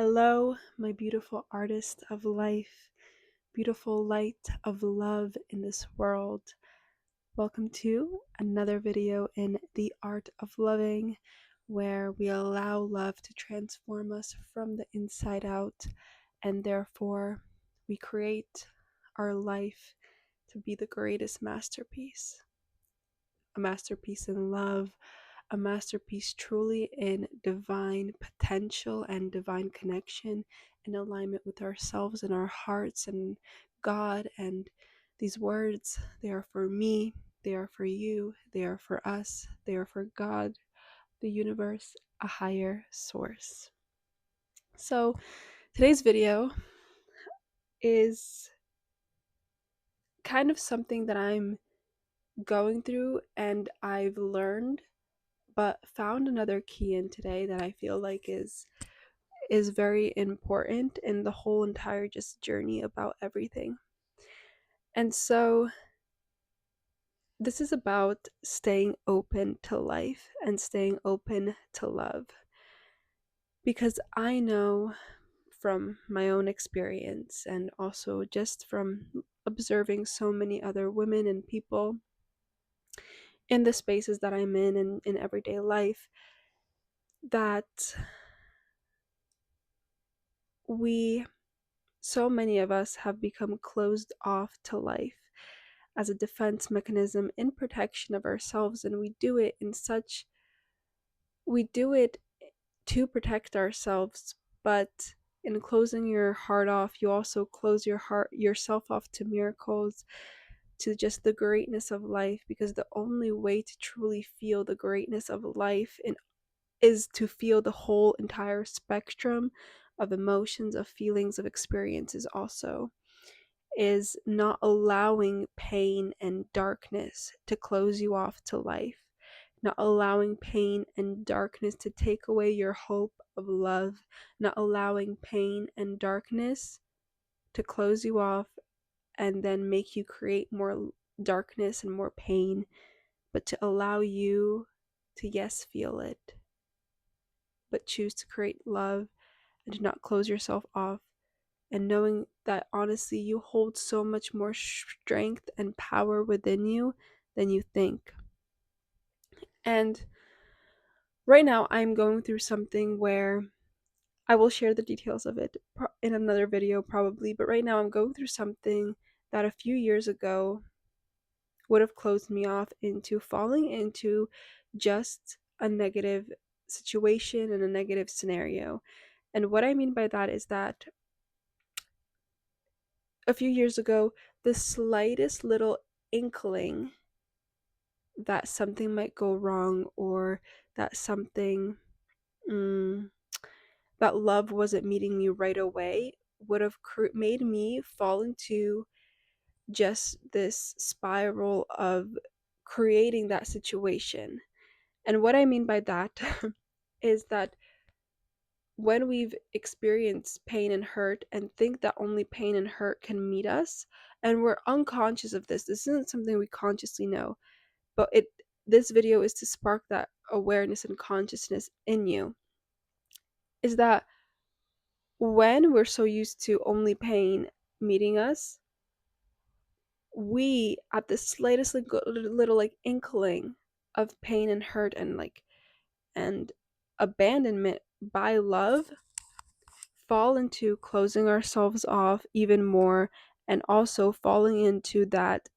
Hello, my beautiful artist of life, beautiful light of love in this world. Welcome to another video in the art of loving, where we allow love to transform us from the inside out, and therefore we create our life to be the greatest masterpiece. A masterpiece in love, a masterpiece truly in divine potential and divine connection, in alignment with ourselves and our hearts and God. And these words, they are for me, they are for you, they are for us, they are for God, the universe, a higher source. So today's video is kind of something that I'm going through and I've learned, but found another key in today that I feel like is very important in the whole entire just journey about everything. And so this is about staying open to life and staying open to love. Because I know from my own experience and also just from observing so many other women and people in the spaces that I'm in and in everyday life, that we so many of us have become closed off to life as a defense mechanism in protection of ourselves, and we do it to protect ourselves, but in closing your heart off, you also close yourself off to miracles, to just the greatness of life, because the only way to truly feel the greatness of life is to feel the whole entire spectrum of emotions, of feelings, of experiences also. Is not allowing pain and darkness to close you off to life, not allowing pain and darkness to take away your hope of love, not allowing pain and darkness to close you off and then make you create more darkness and more pain, but to allow you to, yes, feel it, but choose to create love and to not close yourself off, and knowing that honestly you hold so much more strength and power within you than you think. And right now I'm going through something where I will share the details of it in another video probably, but right now I'm going through something that a few years ago would have closed me off into falling into just a negative situation and a negative scenario. And what I mean by that is that a few years ago, the slightest little inkling that something might go wrong, or that something, mm, that love wasn't meeting me right away, would have made me fall into just this spiral of creating that situation. And what I mean by that is that when we've experienced pain and hurt and think that only pain and hurt can meet us, and we're unconscious of this isn't something we consciously know, but this video is to spark that awareness and consciousness in you, is that when we're so used to only pain meeting us, we at the slightest little like inkling of pain and hurt and abandonment by love, fall into closing ourselves off even more, and also falling into that,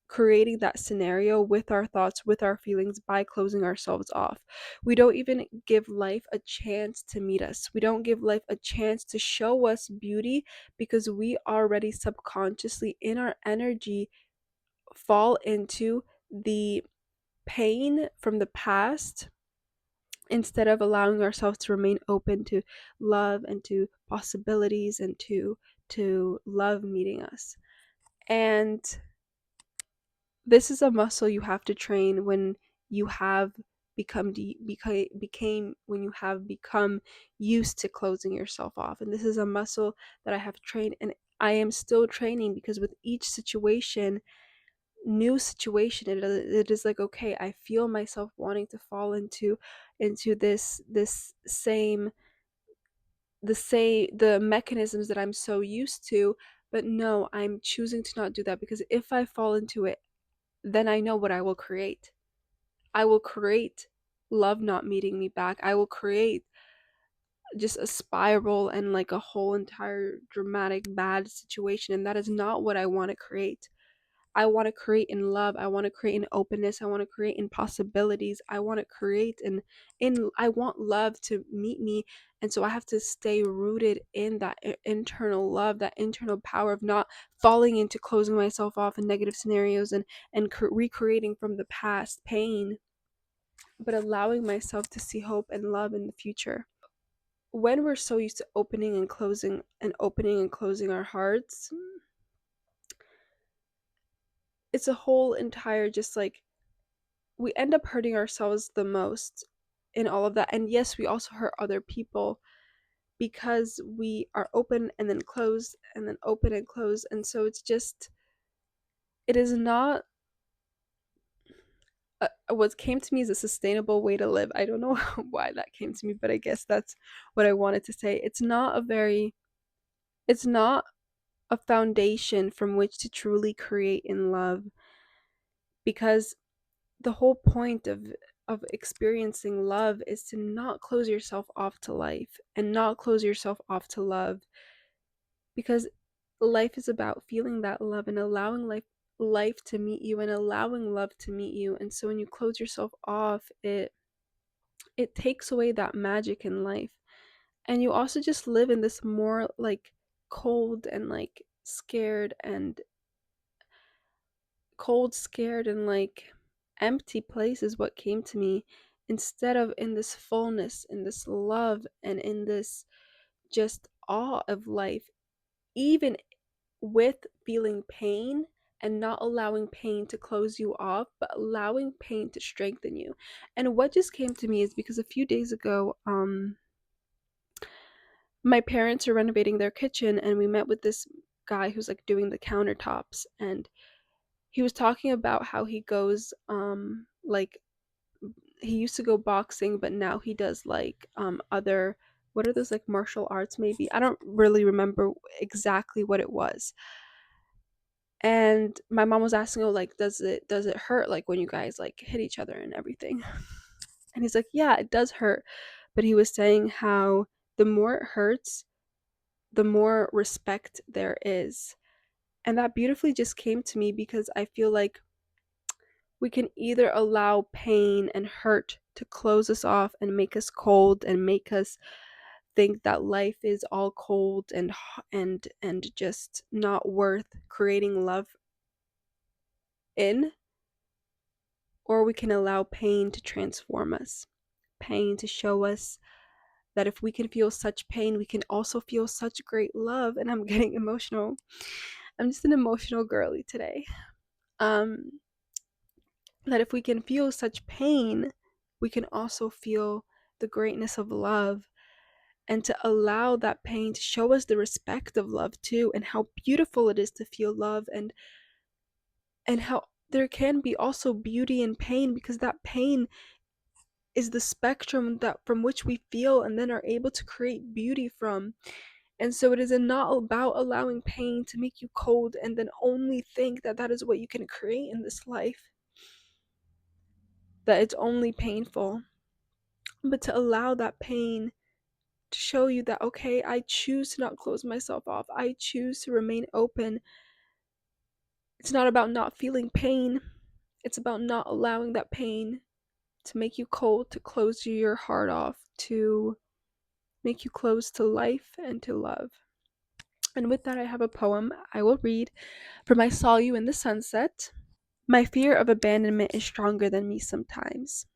creating that scenario with our thoughts, with our feelings, by closing ourselves off. We don't even give life a chance to meet us. We don't give life a chance to show us beauty, because we already subconsciously in our energy fall into the pain from the past, instead of allowing ourselves to remain open to love and to possibilities and to love meeting us. And this is a muscle you have to train when you have when you have become used to closing yourself off. And this is a muscle that I have trained, and I am still training, because with each new situation, it is like, okay, I feel myself wanting to fall into this the mechanisms that I'm so used to. But no, I'm choosing to not do that, because if I fall into it, then I know what I will create. I will create love not meeting me back. I will create just a spiral and like a whole entire dramatic bad situation, and that is not what I want to create. I want to create in love. I want to create in openness. I want to create in possibilities. I want to create in I want love to meet me. And so I have to stay rooted in that internal love, that internal power of not falling into closing myself off in negative scenarios and recreating from the past pain, but allowing myself to see hope and love in the future. When we're so used to opening and closing and opening and closing our hearts, it's a whole entire just like, we end up hurting ourselves the most in all of that. And yes, we also hurt other people because we are open and then close and then open and close. And so it's just, it is not what came to me is a sustainable way to live. I don't know why that came to me, but I guess that's what I wanted to say. It's not a foundation from which to truly create in love, because the whole point of experiencing love is to not close yourself off to life and not close yourself off to love, because life is about feeling that love and allowing life to meet you and allowing love to meet you. And so when you close yourself off, it takes away that magic in life. And you also just live in this more like cold and like scared and like empty place is what came to me, instead of in this fullness, in this love, and in this just awe of life, even with feeling pain, and not allowing pain to close you off, but allowing pain to strengthen you. And what just came to me is because a few days ago, my parents are renovating their kitchen, and we met with this guy who's like doing the countertops, and he was talking about how he goes like he used to go boxing, but now he does like other, what are those, like martial arts maybe, I don't really remember exactly what it was. And my mom was asking, oh, like does it hurt, like when you guys like hit each other and everything? And he's like, yeah, it does hurt. But he was saying how the more it hurts, the more respect there is. And that beautifully just came to me, because I feel like we can either allow pain and hurt to close us off and make us cold and make us think that life is all cold and just not worth creating love in, or we can allow pain to transform us, pain to show us that if we can feel such pain, we can also feel such great love. And I'm getting emotional. I'm just an emotional girly today. um that if we can feel such pain, we can also feel the greatness of love, and to allow that pain to show us the respect of love too, and how beautiful it is to feel love, and how there can be also beauty in pain, because that pain is the spectrum that from which we feel and then are able to create beauty from. And so it is not about allowing pain to make you cold and then only think that that is what you can create in this life, that it's only painful, but to allow that pain to show you that, okay, I choose to not close myself off. I choose to remain open. It's not about not feeling pain. It's about not allowing that pain to make you cold, to close your heart off, to make you close to life and to love. And with that, I have a poem I will read from I Saw You in the Sunset. My fear of abandonment is stronger than me sometimes.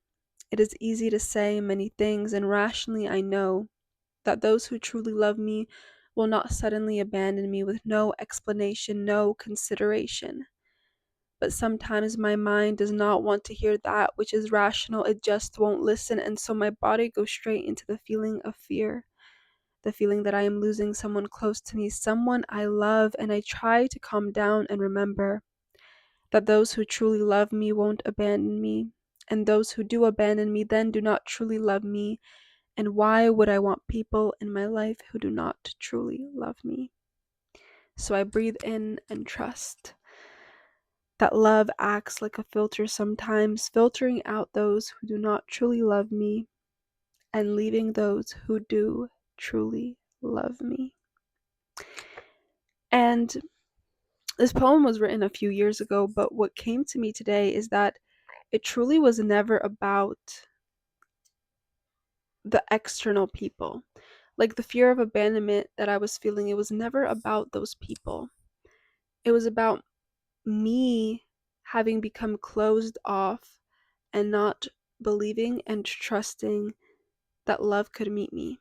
It is easy to say many things, and rationally I know that those who truly love me will not suddenly abandon me with no explanation, no consideration. But sometimes my mind does not want to hear that which is rational, it just won't listen, and so my body goes straight into the feeling of fear. The feeling that I am losing someone close to me, someone I love, and I try to calm down and remember that those who truly love me won't abandon me, and those who do abandon me then do not truly love me, And why would I want people in my life who do not truly love me? So I breathe in and trust that love acts like a filter sometimes, filtering out those who do not truly love me and leaving those who do truly love me. And this poem was written a few years ago, but what came to me today is that it truly was never about the external people. Like the fear of abandonment that I was feeling, it was never about those people. It was about me having become closed off and not believing and trusting that love could meet me.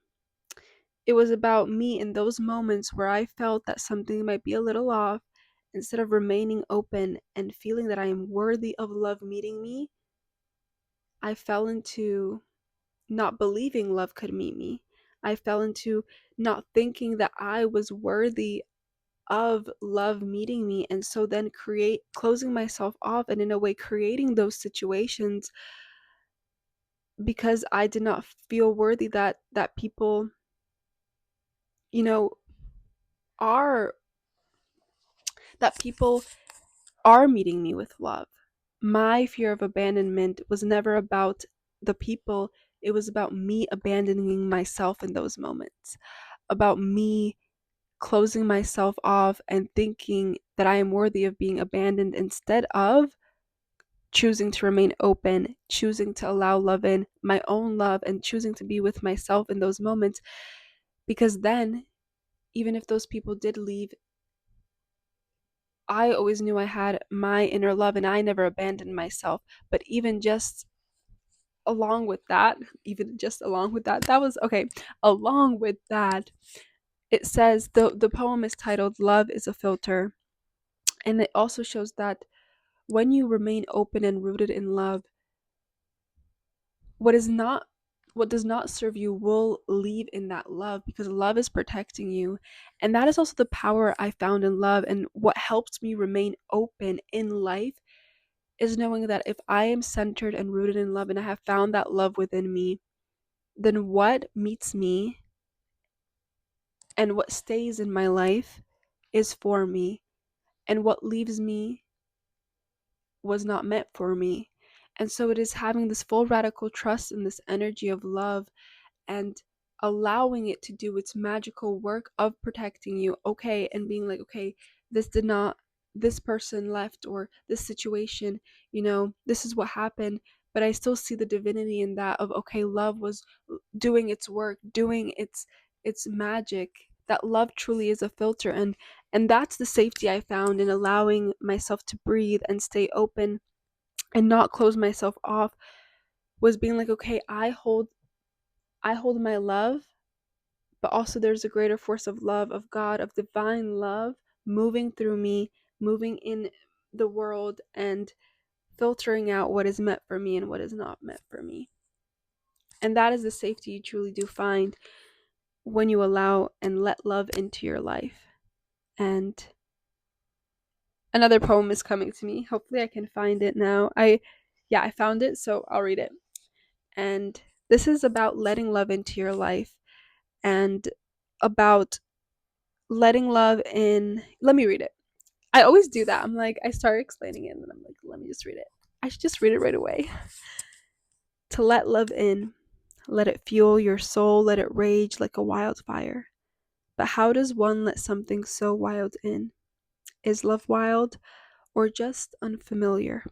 It was about me in those moments where I felt that something might be a little off. Instead of remaining open and feeling that I am worthy of love meeting me, I fell into not believing love could meet me. I fell into not thinking that I was worthy of love meeting me, and so then closing myself off, and in a way creating those situations because I did not feel worthy that people, you know, are that people are meeting me with love. My fear of abandonment was never about the people, it was about me abandoning myself in those moments, about me closing myself off and thinking that I am worthy of being abandoned instead of choosing to remain open, choosing to allow love in, my own love, and choosing to be with myself in those moments. Because then, even if those people did leave, I always knew I had my inner love and I never abandoned myself. But even just along with that, that was okay. Along with that, it says the poem is titled Love is a Filter. And it also shows that when you remain open and rooted in love, what is not what does not serve you will leave in that love, because love is protecting you. And that is also the power I found in love, and what helps me remain open in life is knowing that if I am centered and rooted in love and I have found that love within me, then what meets me and what stays in my life is for me, and what leaves me was not meant for me. And so it is having this full radical trust in this energy of love and allowing it to do its magical work of protecting you, okay, and being like, okay, this person left, or this situation, this is what happened, but I still see the divinity in that of, okay, love was doing its work, doing its magic. That love truly is a filter, and that's the safety I found in allowing myself to breathe and stay open and not close myself off, was being like, okay, I hold my love, but also there's a greater force of love, of God, of divine love moving through me, moving in the world, and filtering out what is meant for me and what is not meant for me. And that is the safety you truly do find when you allow and let love into your life. And another poem is coming to me. Hopefully I can find it now. I found it, so I'll read it. And this is about letting love into your life, and about letting love in. Let me read it. I always do that. I'm like, I start explaining it and then I'm like, let me just read it. I should just read it right away. To let love in, let it fuel your soul, let it rage like a wildfire. But how does one let something so wild in? Is love wild or just unfamiliar?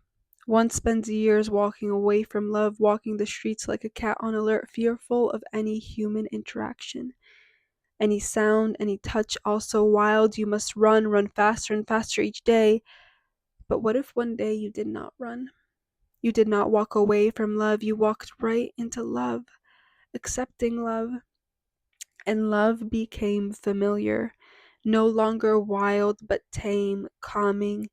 One spends years walking away from love, walking the streets like a cat on alert, fearful of any human interaction. Any sound, any touch, all so wild, you must run faster and faster each day. But what if one day you did not run? You did not walk away from love, you walked right into love, accepting love, and love became familiar, no longer wild but tame, calming.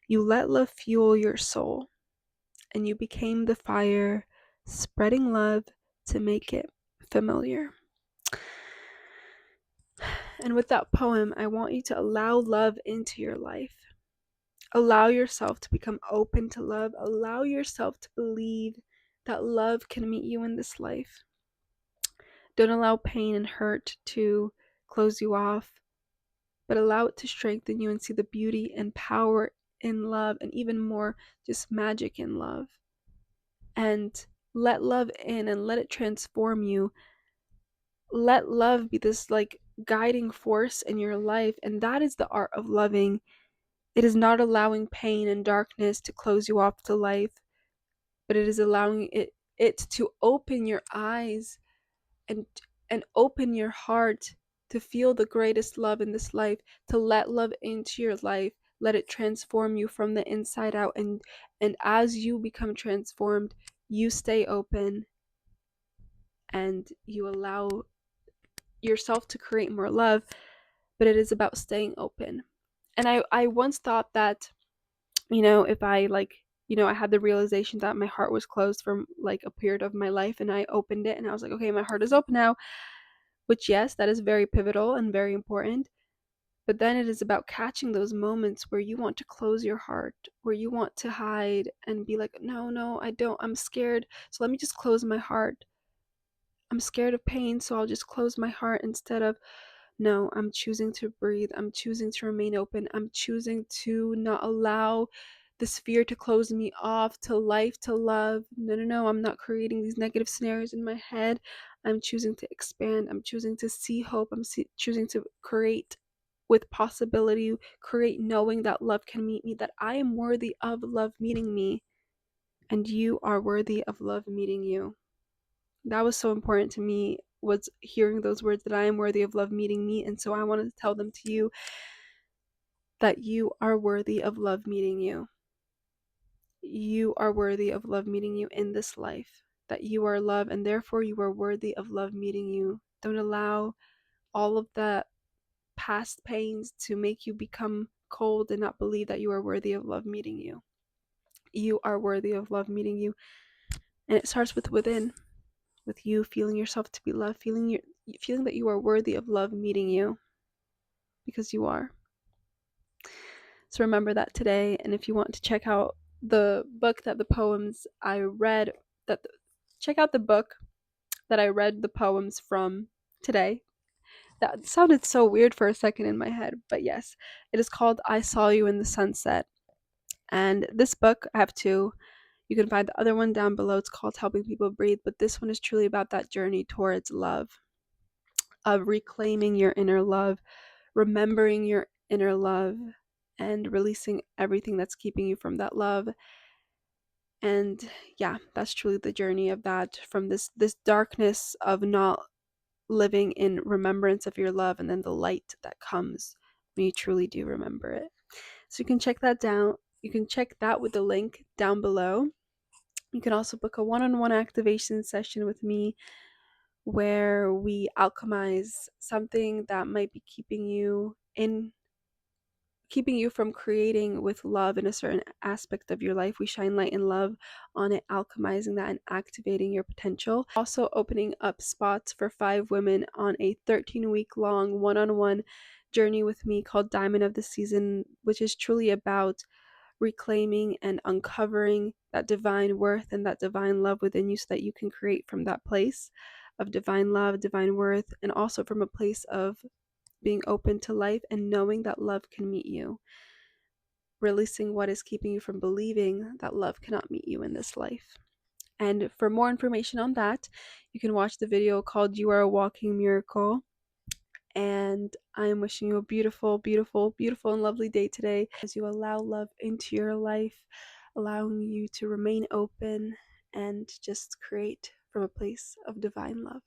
You let love fuel your soul, and you became the fire, spreading love to make it familiar. And with that poem, I want you to allow love into your life. Allow yourself to become open to love. Allow yourself to believe that love can meet you in this life. Don't allow pain and hurt to close you off, but allow it to strengthen you and see the beauty and power in love, and even more, just magic in love. And let love in and let it transform you. Let love be this like guiding force in your life, and that is the art of loving. It is not allowing pain and darkness to close you off to life, but it is allowing it to open your eyes and open your heart to feel the greatest love in this life, to let love into your life, let it transform you from the inside out, and as you become transformed, you stay open and you allow yourself to create more love. But it is about staying open. And I once thought that, if I I had the realization that my heart was closed for like a period of my life, and I opened it and I was like, okay, my heart is open now, which, yes, that is very pivotal and very important. But then it is about catching those moments where you want to close your heart, where you want to hide and be like, no, no, I don't, I'm scared, so let me just close my heart. I'm scared of pain, so I'll just close my heart, instead of, no, I'm choosing to breathe. I'm choosing to remain open. I'm choosing to not allow this fear to close me off to life, to love. No, no, no. I'm not creating these negative scenarios in my head. I'm choosing to expand. I'm choosing to see hope. Choosing to create with possibility, create knowing that love can meet me, that I am worthy of love meeting me, and you are worthy of love meeting you. That was so important to me, was hearing those words, that I am worthy of love meeting me. And so I wanted to tell them to you, that you are worthy of love meeting you. You are worthy of love meeting you in this life. That you are love, and therefore you are worthy of love meeting you. Don't allow all of the past pains to make you become cold and not believe that you are worthy of love meeting you. You are worthy of love meeting you. And it starts with within, with you feeling yourself to be loved, feeling that you are worthy of love meeting you, because you are. So remember that today. And if you want to check out the book that the poems I read, check out the book that I read the poems from today. That sounded so weird for a second in my head, but yes, it is called I Saw You in the Sunset. And this book, I have two. You can find the other one down below. It's called Helping People Breathe, but this one is truly about that journey towards love, of reclaiming your inner love, remembering your inner love, and releasing everything that's keeping you from that love. And yeah, that's truly the journey of that, from this darkness of not living in remembrance of your love, and then the light that comes when you truly do remember it. So you can check that down. You can check that with the link down below. You can also book a one-on-one activation session with me, where we alchemize something that might be keeping you from creating with love in a certain aspect of your life. We shine light and love on it, alchemizing that and activating your potential. Also opening up spots for 5 women on a 13-week long one-on-one journey with me called Diamond of the Season, which is truly about reclaiming and uncovering that divine worth and that divine love within you, so that you can create from that place of divine love, divine worth, and also from a place of being open to life and knowing that love can meet you. Releasing what is keeping you from believing that love cannot meet you in this life. And for more information on that, you can watch the video called You Are a Walking Miracle. And I am wishing you a beautiful, beautiful, beautiful, and lovely day today, as you allow love into your life, allowing you to remain open and just create from a place of divine love.